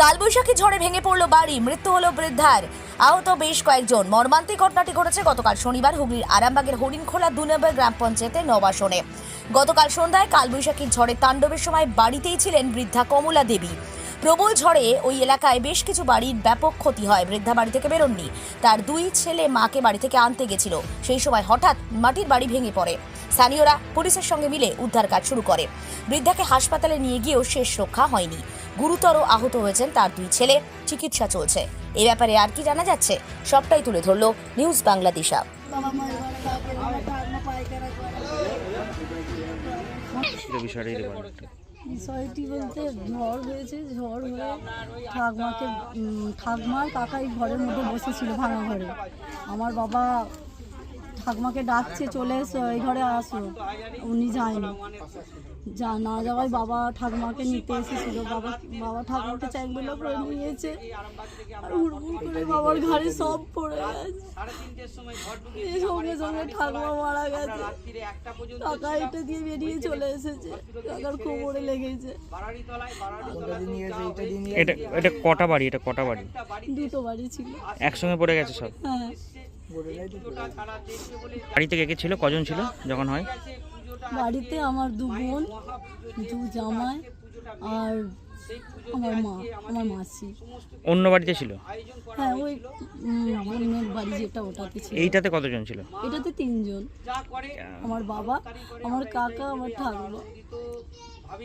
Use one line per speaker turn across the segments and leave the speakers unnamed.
কালবৈশাখী ঝড়ে ভেঙে পড়ল বাড়ি, মৃত্যু হলো বৃদ্ধার, আহত বেশ কয়েকজন। মর্মান্তিক ঘটনাটি ঘটেছে গতকাল শনিবার হুগলির আরামবাগের হরিণখোলা 2 নম্বর গ্রাম পঞ্চায়েতের নবাসনে। গতকাল সন্ধ্যায় কালবৈশাখীর ঝড়ে তাণ্ডবের সময় বাড়িতেই ছিলেন বৃদ্ধা কমলা দেবী। প্রবল ঝড়ে ওই এলাকায় বেশ কিছু বাড়ির ব্যাপক ক্ষতি হয়। বৃদ্ধা বাড়ি থেকে বেরোননি, তার 2 ছেলে মাকে বাড়ি থেকে আনতে গেছিল। সেই সময় হঠাৎ মাটির বাড়ি ভেঙে পড়ে। স্থানীয়রা পুলিশের সঙ্গে মিলে উদ্ধার কাজ শুরু করে। বৃদ্ধাকে হাসপাতালে নিয়ে গিয়েও শেষ রক্ষা হয়নি। গুরুতর আহত হয়েছেন তার 2 ছেলে, চিকিৎসা চলছে। এ ব্যাপারে আর কি জানা যাচ্ছে সবটাই তুলে ধরল নিউজ বাংলাদেশা।
বিষয়টি বলতে ঝড় হয়েছে, ঝড় হয়ে ঠাকমার কাকা এই ঘরের মধ্যে বসেছিল, ভাঙা ঘরে। আমার বাবা ঠাকমাকে ডাকছে, চলে এসো, এই ঘরে আসো। উনি যায়নি, না যাওয়ায় বাবা ঠাকমাকে নিতে এসেছিল। বাবা ঠাকমাকে চ্যাংগুলো করে নিয়েছে, আর হুড়মুড় করে বাবার ঘাড়ে সব পড়ে গেছে। সঙ্গে সঙ্গে ঠাকমা মারা গেছে। কাকা এটা দিয়ে বেরিয়ে চলে এসেছে, কাকার কোমরে লেগেছে।
এটা কটা বাড়ি? এটা কটা বাড়ি?
2টো বাড়ি ছিল,
একসঙ্গে পড়ে গেছে সব।
হ্যাঁ।
বাড়িতে কে কে ছিল, কজন ছিল যখন হয়?
বাড়িতে আমার 2 বোন, 2 জামাই আর আমার মা, আমার মাসি।
অন্য বাড়িতে ছিল?
হ্যাঁ, ওই বোনের বাড়ি যেটা, ওটাতে ছিল।
এইটাতে কতজন ছিল?
এটাতে 3 জন, আমার বাবা, আমার কাকা, আমার ঠাকুমা।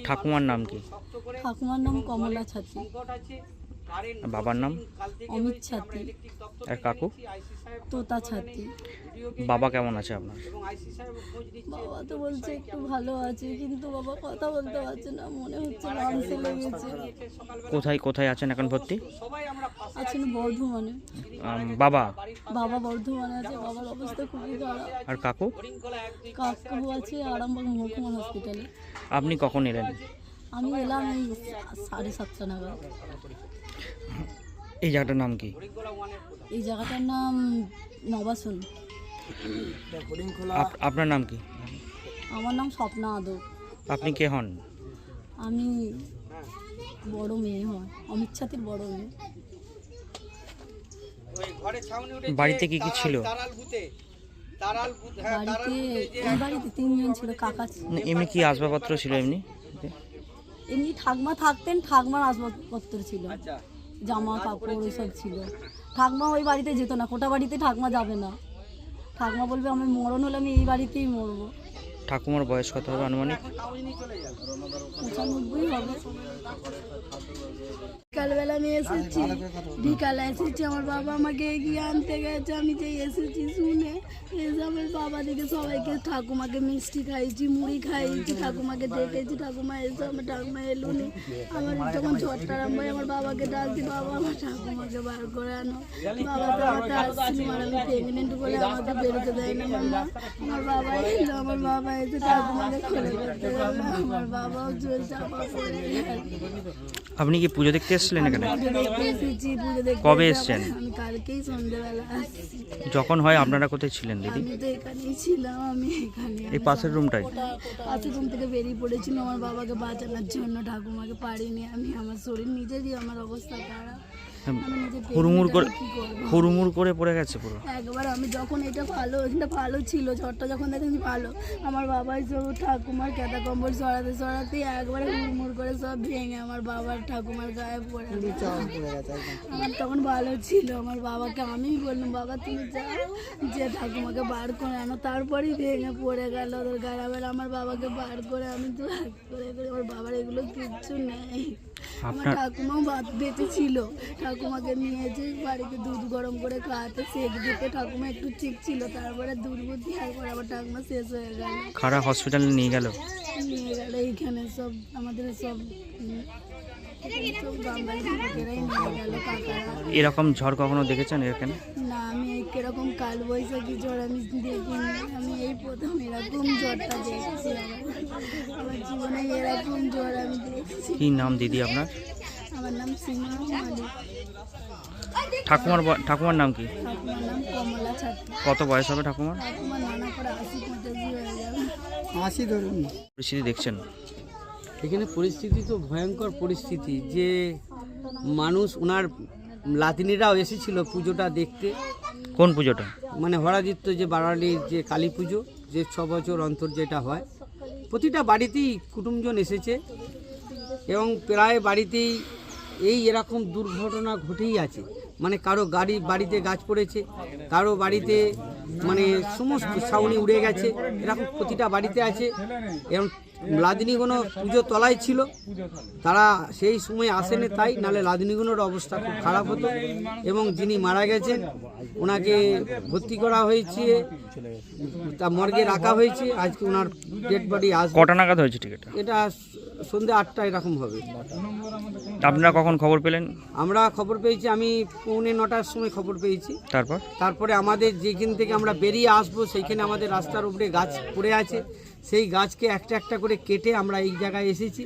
ঠাকুমার নাম কি?
ঠাকুমার নাম কমলা ছাত্রী।
বাবার নাম?
অমিত ছাত্রী।
আর কাকু?
তোতা ছাত্রী।
বাবা কেমন আছে আপনার?
বাবা তো বলছে একটু ভালো আছে, কিন্তু বাবা কথা বলতে পারছে না, মনে হচ্ছে লাংসে লেগেছে।
কোথায় কোথায় আছেন এখন ভর্তি?
আছেন বর্ধমানে।
বাবা?
বাবা বর্ধমানে আছে, বাবার অবস্থা খুবই খারাপ।
আর কাকু?
কাকু আছে আরামবাগ মহকুমা হসপিটালে।
আপনি কখন এলেন?
আমি এলাম এই 7:30 নাগাদ।
এই জায়গাটার নাম কি?
এই জায়গাটার নাম নবাসন।
আপনার নাম কি?
আমার নাম স্বপ্না আদক।
আপনি কে হন?
আমি বড় মেয়ে হন, অমিত ছাত্রীর বড় মেয়ে।
বাড়িতে কি কি ছিল?
বাড়িতে 3 জন ছিল, কাকা ছিল।
এমনি কি আসবাবপত্র ছিল?
এমনি ঠাকমা থাকতেন, ঠাকমার আসবাবপত্র ছিল, জামা কাপড় ওইসব ছিল। ঠাকমা ওই বাড়িতে যেত না, কোটা বাড়িতে ঠাকমা যাবে না। ঠাকমা বলবে আমি মরণ হলে আমি এই বাড়িতেই মরবো।
ঠাকুমার বয়স কত হবে আনুমানিক?
95 হবে। বিকালবেলা আমি এসেছি, বিকালে এসেছি, আমার বাবা আমাকে এগিয়ে আনতে গেছে। আমি যে এসেছি শুনে এসে আমার বাবা দিকে সবাইকে, ঠাকুমাকে মিষ্টি খাইছি, মুড়ি খাইছি, ঠাকুমাকে ডেকেছি। ঠাকুমা এসে, আমার ঠাকুমা এলুনি। আমার যখন ঝড়টা আরম্ভ হয় আমার বাবাকে ডাকছি, বাবা আমার ঠাকুমাকে বার করে আনো। বাবা তো আমাকে আসছিল, আর আমি প্রেগনেন্ট বলে আমাকে বেরোতে দেয় না মাম্মা। আমার বাবা এলো, আমার বাবা এসে ঠাকুমাকে খুলে করতে গেল। আমার বাবাও জোর চাপা পড়ে গেল।
আপনি কি পুজো দেখতে এসেছিলেন এখানে?
কবে
এসেছেন?
আমি কালকেই সন্ধ্যাবেলা আসছি।
যখন হয় আপনারা কোথায় ছিলেন দিদি?
আমি তো এখানেই ছিলাম, আমি এখানে।
এই পাশের রুমটাই?
পাশের রুম থেকে বেরিয়ে পড়েছিল আমার বাবাকে বাঁচানোর জন্য। ঠাকুমাকে পারিনি আমি, আমার শরীর নিজেরই, আমার অবস্থা খারাপ।
হুড়মুড় করে পড়ে গেছে পুরো
একবার। আমি যখন এটা ভালো ছিল, ঝড়টা যখন দেখেছি ভালো, আমার বাবাই সব ঠাকুমার কেদা কম্বল সরাতে একবারে হুড়মুড় করে সব ভেঙে আমার বাবার ঠাকুমার গায়ে পড়ে। আমার তখন ভালো ছিল। আমার বাবাকে আমি বললাম, বাবা তুমি যাও, যে ঠাকুমাকে বার করে আনো। তারপরেই ভেঙে পড়ে গেল ওদের গায়ে। আবার আমার বাবাকে বার করে আমি তো করে আমার বাবার এগুলো কিচ্ছু নেই। আমার ঠাকুমাও বেঁচে ছিল, ঠাকুমাকে নিয়েছে বাড়িতে দুধ গরম করে খাওয়াতে, সেক দিতে। ঠাকুমা একটু ঠিক ছিল, তারপরে দুর্বুদ্ধি, তারপরে আবার ঠাকুমা শেষ হয়ে গেল।
খাড়া হসপিটালে নিয়ে গেল
এইখানে সব আমাদের সব বাঙালি লোকেরাই নিয়ে গেল, কাকারা।
এরকম ঝড় কখনো দেখেছেন এখানে?
না, আমি কিরকম কালবৈশাখী ঝড় আমি দেখিনি। আমি এই প্রথম এরকম ঝড়টা দেখছি। আমার জীবনে এরকম ঝড় আমি দেখছি।
কি নাম দিদি আপনার?
আমার নাম সীমা মালিক।
ঠাকুমার নাম কি?
ঠাকুমার নাম কমলা ছাত্রী।
কত বয়স হবে ঠাকুমার?
ঠাকুমার নানা করে 80-85 হয়ে যাবে।
80 ধরুন।
পরিস্থিতি দেখছেন
এখানে পরিস্থিতি তো ভয়ঙ্কর পরিস্থিতি, যে মানুষ ওনার লাতিনিরাও এসেছিল পুজোটা দেখতে।
কোন পুজোটা?
মানে হরাদিত্য যে বাড়ালির যে কালী পুজো, যে 6 বছর অন্তর যেটা হয়, প্রতিটা বাড়িতেই কুটুমজন এসেছে এবং প্রায় বাড়িতেই এরকম দুর্ঘটনা ঘটেই আছে। মানে কারো বাড়িতে গাছ পড়েছে, কারো বাড়িতে মানে সমস্ত ছাউনি উড়ে গেছে, এরকম প্রতিটা বাড়িতে আছে। এবং লাদিনীগুলো পুজো তলায় ছিল, তারা সেই সময় আসেনি, তাই নাহলে লাদিনীগুলোর অবস্থা খুব খারাপ হতো। এবং যিনি মারা গেছেন ওনাকে ভর্তি করা হয়েছে, তা মর্গে রাখা হয়েছে। আজকে ওনার ডেড বডি আসবে।
কটা নাগাদ হয়েছে টিকিট?
এটা সন্ধ্যে 8টা এরকম হবে।
আপনারা কখন খবর পেলেন?
আমরা খবর পেয়েছি, আমি 8:45-র সময় খবর পেয়েছি। তারপরে আমাদের যেখান থেকে আমরা বেরিয়ে আসবো সেইখানে আমাদের রাস্তার উপরে গাছ পড়ে আছে, সেই গাছকে একটা একটা করে কেটে আমরা এই জায়গায় এসেছি।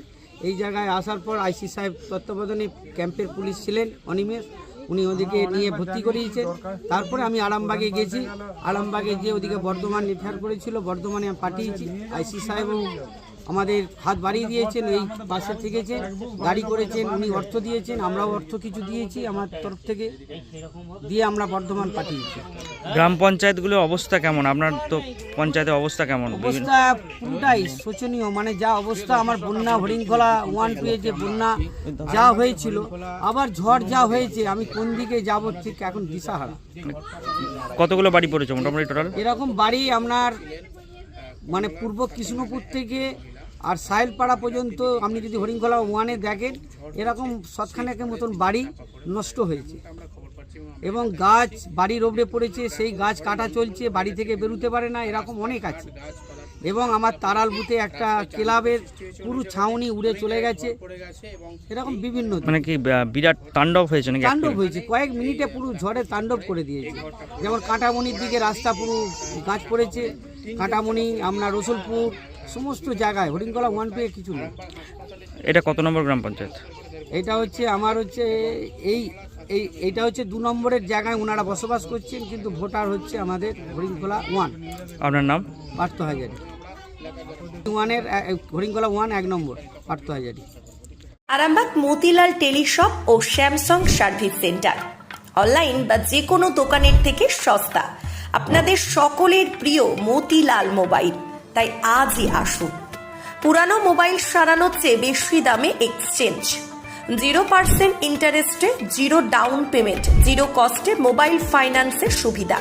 এই জায়গায় আসার পর আইসি সাহেব তত্ত্বাবধানে ক্যাম্পের পুলিশ ছিলেন অনিমেষ, উনি ওদিকে নিয়ে ভর্তি করিয়েছেন। তারপরে আমি আরামবাগে গেছি, আরামবাগে যে ওদিকে বর্ধমান রেফার করেছিল, বর্ধমানে আমি পাঠিয়েছি। আইসি সাহেবও আমাদের হাত বাড়িয়ে দিয়েছেন, এই পাশে থেকেছেন, গাড়ি করেছেন, উনি অর্থ দিয়েছেন, আমরাও অর্থ কিছু দিয়েছি আমার তরফ থেকে, দিয়ে আমরা বর্ধমান পাঠিয়েছি।
গ্রাম পঞ্চায়েতগুলোর অবস্থা কেমন? আপনার তো পঞ্চায়েতের অবস্থা কেমন?
অবস্থা পুরোটাই শোচনীয়। মানে যা অবস্থা, আমার বন্যা হরিণখোলা 1-2 যে বন্যা যা হয়েছিল, আবার ঝড় যা হয়েছে, আমি কোন দিকে যাব ঠিক এখন দিশাহারা।
কতগুলো বাড়ি পড়েছে মোটামুটি টোটাল?
এরকম বাড়ি আপনার মানে পূর্ব কৃষ্ণপুর থেকে আর সাইলপাড়া পর্যন্ত আপনি যদি হরিণখোলা 1-এ দেখেন, এরকম 7খানেকের মতন বাড়ি নষ্ট হয়েছে। এবং গাছ বাড়ির ওপরে পড়েছে, সেই গাছ কাটা চলছে, বাড়ি থেকে বেরোতে পারে না, এরকম অনেক আছে। এবং আমার তারাল বুথে একটা ক্লাবের পুরো ছাউনি উড়ে চলে গেছে, এরকম বিভিন্ন।
মানে কি বিরাট তাণ্ডব হয়েছে নাকি?
তাণ্ডব হয়েছে, কয়েক মিনিটে পুরো ঝড়ে তাণ্ডব করে দিয়েছে। যেমন কাঁটামণির দিকে রাস্তা পুরো গাছ পড়েছে, কাঁটামণি আপনার রসুলপুর সমস্ত জায়গায়, হরিণখোলা 1-2 কিছু নেই।
এটা কত নম্বর গ্রাম পঞ্চায়েত?
এটা হচ্ছে আমার হচ্ছে এইটা হচ্ছে 2 নম্বরের জায়গায় ওনারা বসবাস করছেন, কিন্তু ভোটার হচ্ছে আমাদের হরিণখোলা 1।
আপনার নাম?
পার্থ হাজারি। 1-এর হরিণখোলা 1 1 নম্বর পার্থ হাজারি।
আরামবাগ মতিলাল টেলিশপ ও স্যামসাং সার্ভিস সেন্টার, অনলাইন বা যে কোনো দোকানের থেকে সস্তা। আপনাদের সকলের প্রিয় মতিলাল মোবাইল, তাই আজই আসুন। পুরানো মোবাইল সারানোর চেয়ে বেশি দামে এক্সচেঞ্জ, 0% ইন্টারেস্টে, 0 ডাউন পেমেন্ট, 0 কস্টে মোবাইল ফাইন্যান্সের সুবিধা।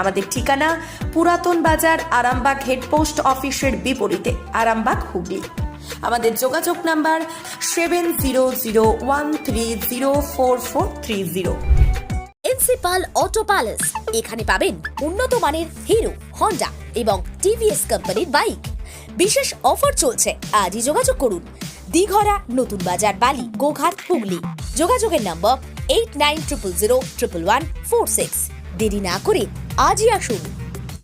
আমাদের ঠিকানা পুরাতন বাজার, আরামবাগ হেডপোস্ট অফিসের বিপরীতে, আরামবাগ হুগলি। আমাদের যোগাযোগ নাম্বার 7001304430।
প্রিন্সিপাল অটো প্যালেস, এখানে পাবেন উন্নত মানের হিরো, হন্ডা এবং টিভিএস কোম্পানির বাইক। বিশেষ অফার চলছে, আজই যোগাযোগ করুন। দিঘরা, নতুন বাজার, বালি, গোঘাট, হুগলি। যোগাযোগের নম্বর 8900011146। দেরি না করে আজই আসুন।